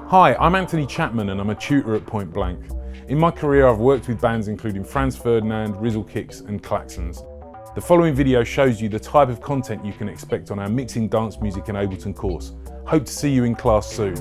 Hi, I'm Anthony Chapman and I'm a tutor at Point Blank. In my career I've worked with bands including Franz Ferdinand, Rizzle Kicks and Klaxons. The following video shows you the type of content you can expect on our Mixing Dance Music in Ableton course. Hope to see you in class soon.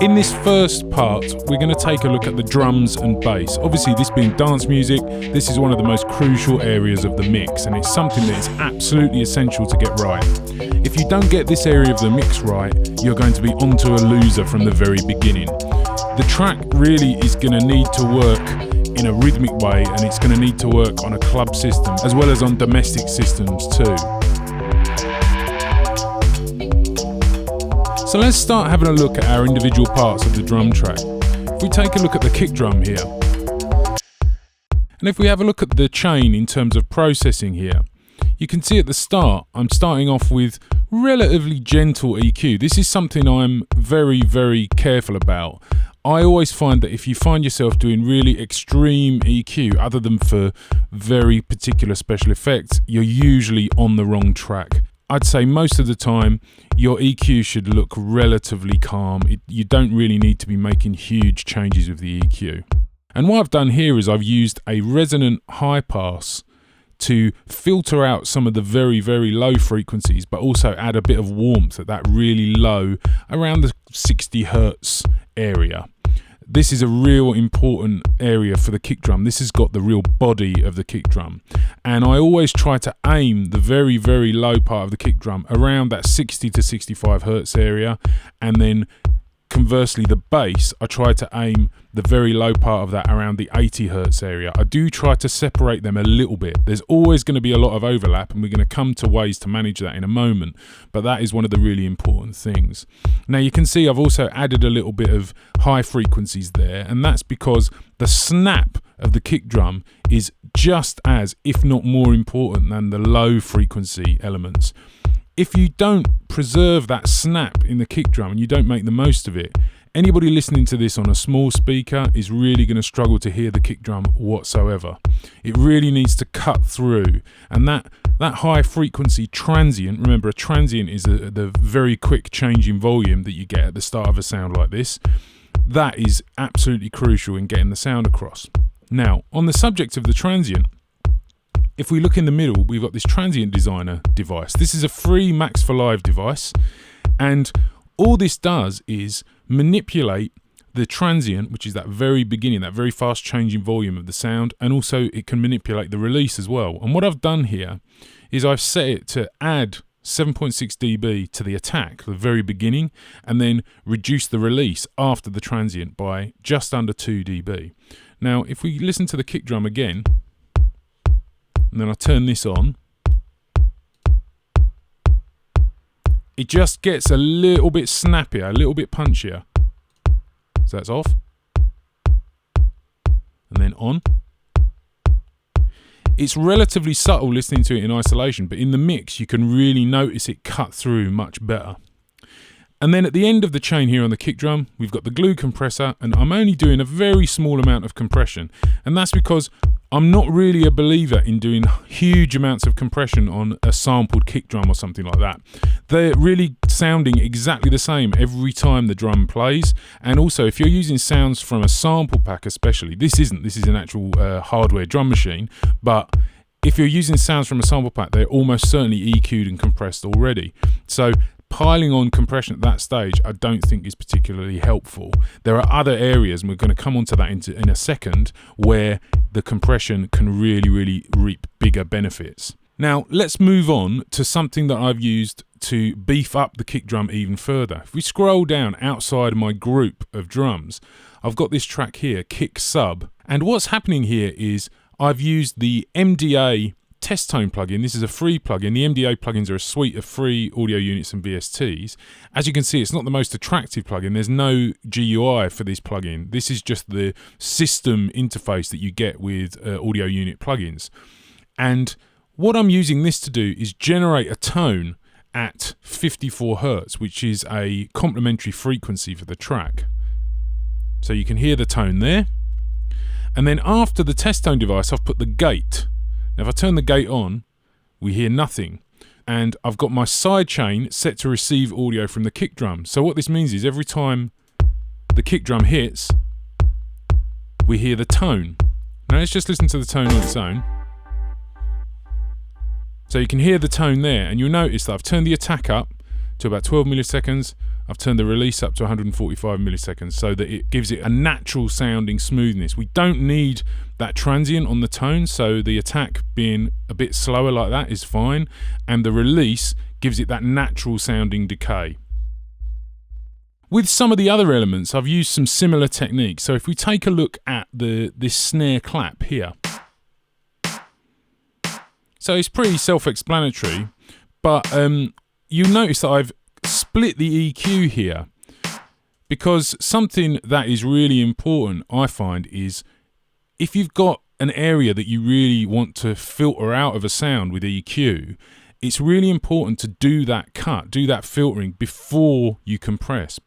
In this first part, we're going to take a look at the drums and bass. Obviously, this being dance music, this is one of the most crucial areas of the mix, and it's something that is absolutely essential to get right. If you don't get this area of the mix right, you're going to be onto a loser from the very beginning. The track really is going to need to work in a rhythmic way, and it's going to need to work on a club system as well as on domestic systems too. So let's start having a look at our individual parts of the drum track. If we take a look at the kick drum here, and if we have a look at the chain in terms of processing here, you can see at the start I'm starting off with relatively gentle EQ. This is something I'm very, very careful about. I always find that if you find yourself doing really extreme EQ, other than for very particular special effects, you're usually on the wrong track. I'd say most of the time your EQ should look relatively calm. You don't really need to be making huge changes with the EQ. And what I've done here is I've used a resonant high pass to filter out some of the very, very low frequencies, but also add a bit of warmth at that really low, around the 60 Hertz area. This is a real important area for the kick drum. This has got the real body of the kick drum. And I always try to aim the very, very low part of the kick drum around that 60 to 65 Hertz area. And then conversely, the bass, I try to aim the very low part of that around the 80 Hertz area. I do try to separate them a little bit. There's always going to be a lot of overlap, and we're going to come to ways to manage that in a moment. But that is one of the really important things. Now you can see I've also added a little bit of high frequencies there, and that's because the snap of the kick drum is just as, if not more important than the low frequency elements. If you don't preserve that snap in the kick drum and you don't make the most of it, anybody listening to this on a small speaker is really going to struggle to hear the kick drum whatsoever. It really needs to cut through, and that high frequency transient, remember a transient is the very quick change in volume that you get at the start of a sound like this, that is absolutely crucial in getting the sound across. Now, on the subject of the transient, if we look in the middle, we've got this Transient Designer device. This is a free Max for Live device, and all this does is manipulate the transient, which is that very beginning, that very fast changing volume of the sound, and also it can manipulate the release as well. And what I've done here is I've set it to add 7.6 dB to the attack, the very beginning, and then reduce the release after the transient by just under 2 dB. Now, if we listen to the kick drum again, and then I turn this on, it just gets a little bit snappier, a little bit punchier. So that's off, and then on. It's relatively subtle listening to it in isolation, but in the mix you can really notice it cut through much better. And then at the end of the chain here on the kick drum, we've got the glue compressor, and I'm only doing a very small amount of compression, and that's because I'm not really a believer in doing huge amounts of compression on a sampled kick drum or something like that. They're really sounding exactly the same every time the drum plays. And also, if you're using sounds from a sample pack especially, this is an actual hardware drum machine, but if you're using sounds from a sample pack, they're almost certainly EQ'd and compressed already. So piling on compression at that stage I don't think is particularly helpful. There are other areas, and we're going to come onto that in a second, where the compression can really, really reap bigger benefits. Now let's move on to something that I've used to beef up the kick drum even further. If we scroll down outside of my group of drums, I've got this track here, Kick Sub, and what's happening here is I've used the MDA Test Tone plugin. This is a free plugin. The MDA plugins are a suite of free audio units and VSTs. As you can see, it's not the most attractive plugin. There's no GUI for this plugin. This is just the system interface that you get with audio unit plugins. And what I'm using this to do is generate a tone at 54 Hertz, which is a complementary frequency for the track. So you can hear the tone there. And then after the test tone device, I've put the gate. Now if I turn the gate on, we hear nothing. and I've got my sidechain set to receive audio from the kick drum. So what this means is every time the kick drum hits, we hear the tone. Now let's just listen to the tone on its own. So you can hear the tone there, and you'll notice that I've turned the attack up to about 12 milliseconds. I've turned the release up to 145 milliseconds so that it gives it a natural sounding smoothness. We don't need that transient on the tone, so the attack being a bit slower like that is fine, and the release gives it that natural sounding decay. With some of the other elements, I've used some similar techniques. So if we take a look at this snare clap here. So it's pretty self-explanatory, but you'll notice that I've split the EQ here, because something that is really important, I find, is if you've got an area that you really want to filter out of a sound with EQ, it's really important to do that cut, do that filtering before you compress.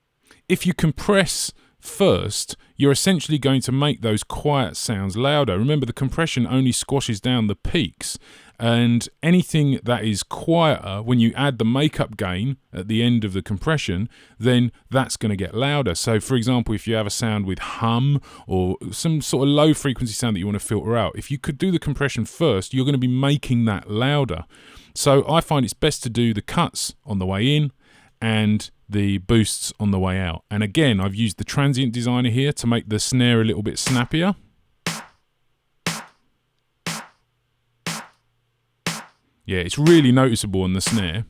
If you compress first, you're essentially going to make those quiet sounds louder. Remember, the compression only squashes down the peaks, and anything that is quieter, when you add the makeup gain at the end of the compression, then that's going to get louder. So for example, if you have a sound with hum or some sort of low frequency sound that you want to filter out, if you could do the compression first, you're going to be making that louder. So I find it's best to do the cuts on the way in and the boosts on the way out. And again, I've used the Transient designer here to make the snare a little bit snappier. Yeah, it's really noticeable on the snare.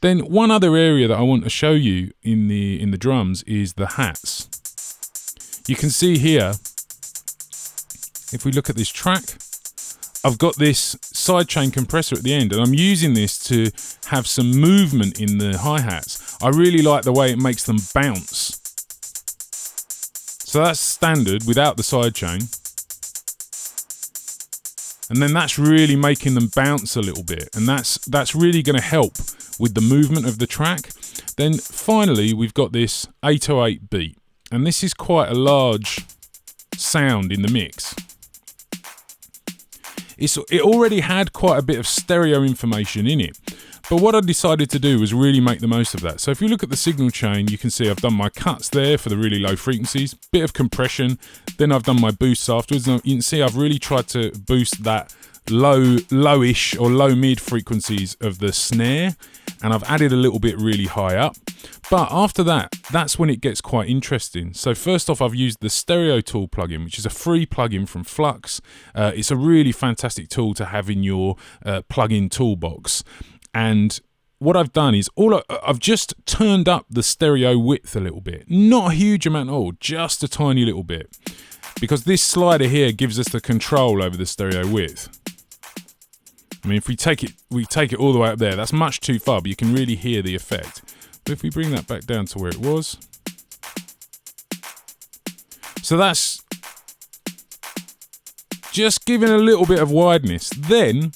Then one other area that I want to show you in the drums is the hats. You can see here, if we look at this track, I've got this sidechain compressor at the end, and I'm using this to have some movement in the hi-hats. I really like the way it makes them bounce. So that's standard without the sidechain. And then that's really making them bounce a little bit, and that's really going to help with the movement of the track. Then finally, we've got this 808 beat, and this is quite a large sound in the mix. It already had quite a bit of stereo information in it, but what I decided to do was really make the most of that. So if you look at the signal chain, you can see I've done my cuts there for the really low frequencies, bit of compression, then I've done my boosts afterwards. And you can see I've really tried to boost that lowish or low mid frequencies of the snare, and I've added a little bit really high up. But after that, that's when it gets quite interesting. So first off, I've used the Stereo Tool plugin, which is a free plugin from Flux. It's a really fantastic tool to have in your plugin toolbox. And what I've done is I've just turned up the stereo width a little bit. Not a huge amount at all, just a tiny little bit. Because this slider here gives us the control over the stereo width. I mean, if we take it all the way up there, that's much too far, but you can really hear the effect. But if we bring that back down to where it was. So that's just giving a little bit of wideness. Then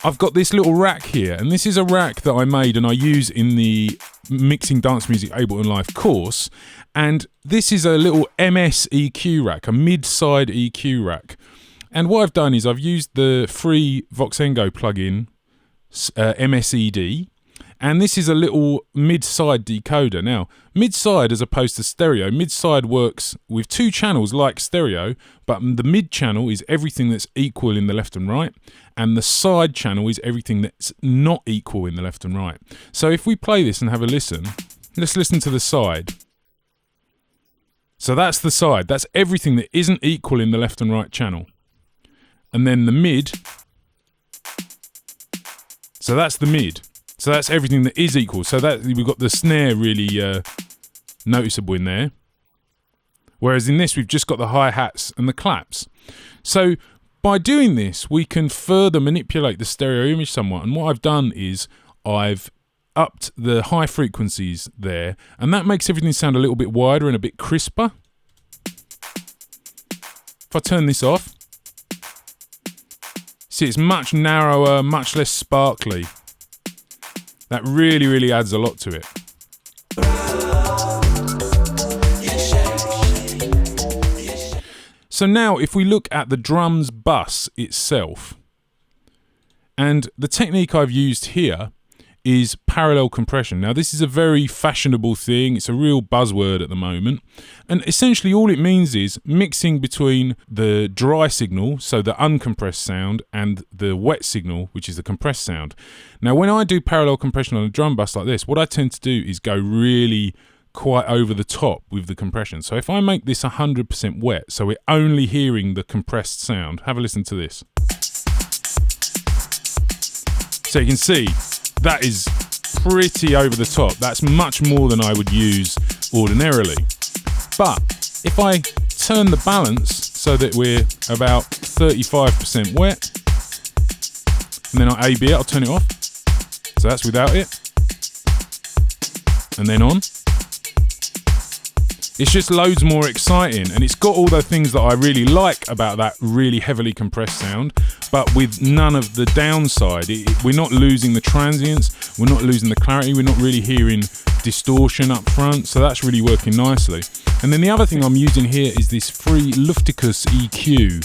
I've got this little rack here, and this is a rack that I made and I use in the Mixing Dance Music Ableton Live course. And this is a little MS EQ rack, a mid-side EQ rack. And what I've done is I've used the free Voxengo plugin, MSED, and this is a little mid-side decoder. Now, mid-side as opposed to stereo, mid-side works with two channels like stereo, but the mid channel is everything that's equal in the left and right, and the side channel is everything that's not equal in the left and right. So if we play this and have a listen, let's listen to the side. So that's the side, that's everything that isn't equal in the left and right channel. And then the mid, so that's the mid. So that's everything that is equal. So that we've got the snare really noticeable in there. Whereas in this, we've just got the hi-hats and the claps. So by doing this, we can further manipulate the stereo image somewhat. And what I've done is I've upped the high frequencies there, and that makes everything sound a little bit wider and a bit crisper. If I turn this off, see, it's much narrower, much less sparkly. That really, really adds a lot to it. So now if we look at the drums bus itself, and the technique I've used here is parallel compression. Now this is a very fashionable thing, it's a real buzzword at the moment, and essentially all it means is mixing between the dry signal, so the uncompressed sound, and the wet signal, which is the compressed sound. Now when I do parallel compression on a drum bus like this, what I tend to do is go really quite over the top with the compression. So if I make this 100% wet, so we're only hearing the compressed sound, have a listen to this. So you can see that is pretty over the top. That's much more than I would use ordinarily. But if I turn the balance so that we're about 35% wet, and then I A-B it, I'll turn it off. So that's without it. And then on. It's just loads more exciting, and it's got all the things that I really like about that really heavily compressed sound, but with none of the downside. We're not losing the transients, we're not losing the clarity, we're not really hearing distortion up front, so that's really working nicely. And then the other thing I'm using here is this free Lufticus EQ.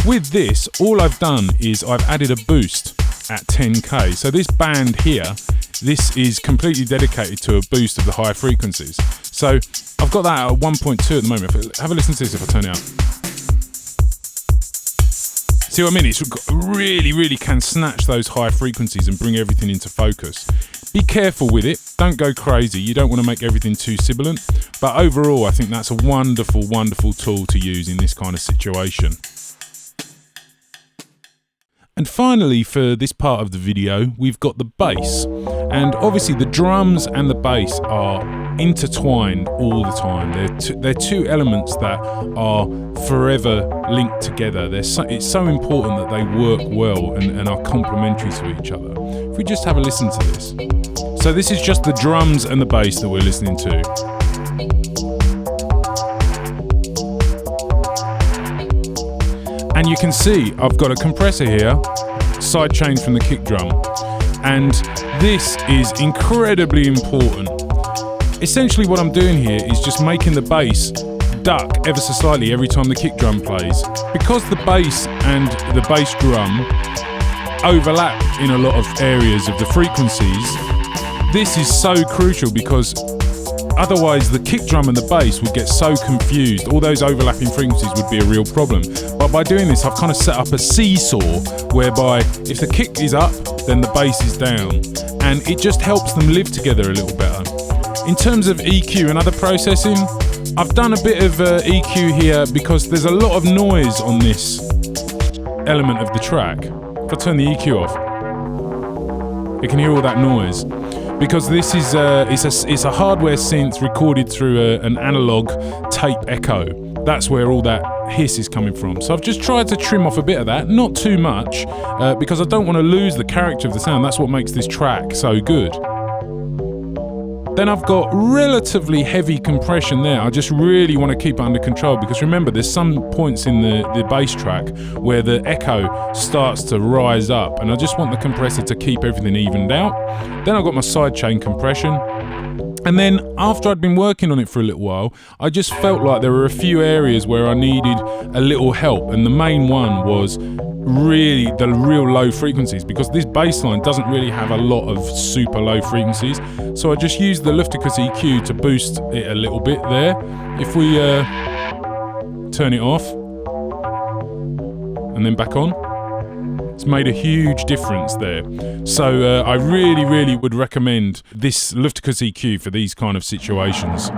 With this, all I've done is I've added a boost at 10k. So this band here, this is completely dedicated to a boost of the high frequencies. So I've got that at 1.2 at the moment. Have a listen to this if I turn it up. See what I mean? It's really can snatch those high frequencies and bring everything into focus. Be careful with it, don't go crazy. You don't want to make everything too sibilant, but overall I think that's a wonderful tool to use in this kind of situation. And finally, for this part of the video, we've got the bass. And obviously the drums and the bass are intertwined all the time. They're two elements that are forever linked together. It's so important that they work well and are complementary to each other. If we just have a listen to this. So this is just the drums and the bass that we're listening to. And you can see I've got a compressor here, sidechained from the kick drum, and this is incredibly important. Essentially what I'm doing here is just making the bass duck ever so slightly every time the kick drum plays. Because the bass and the bass drum overlap in a lot of areas of the frequencies, this is so crucial because otherwise the kick drum and the bass would get so confused. All those overlapping frequencies would be a real problem. But by doing this, I've kind of set up a seesaw whereby if the kick is up, then the bass is down. And it just helps them live together a little better. In terms of EQ and other processing, I've done a bit of EQ here because there's a lot of noise on this element of the track. If I turn the EQ off, you can hear all that noise. Because this is it's a hardware synth recorded through an analog tape echo. That's where all that hiss is coming from. So I've just tried to trim off a bit of that, not too much, because I don't want to lose the character of the sound. That's what makes this track so good. Then I've got relatively heavy compression there. I just really want to keep it under control because remember, there's some points in the bass track where the echo starts to rise up, and I just want the compressor to keep everything evened out. Then I've got my sidechain compression. And then after I'd been working on it for a little while, I just felt like there were a few areas where I needed a little help. And the main one was really the real low frequencies, because this bass line doesn't really have a lot of super low frequencies. So I just used the Lufticus EQ to boost it a little bit there. If we turn it off and then back on, it's made a huge difference there. So I really would recommend this Lufticus EQ for these kind of situations.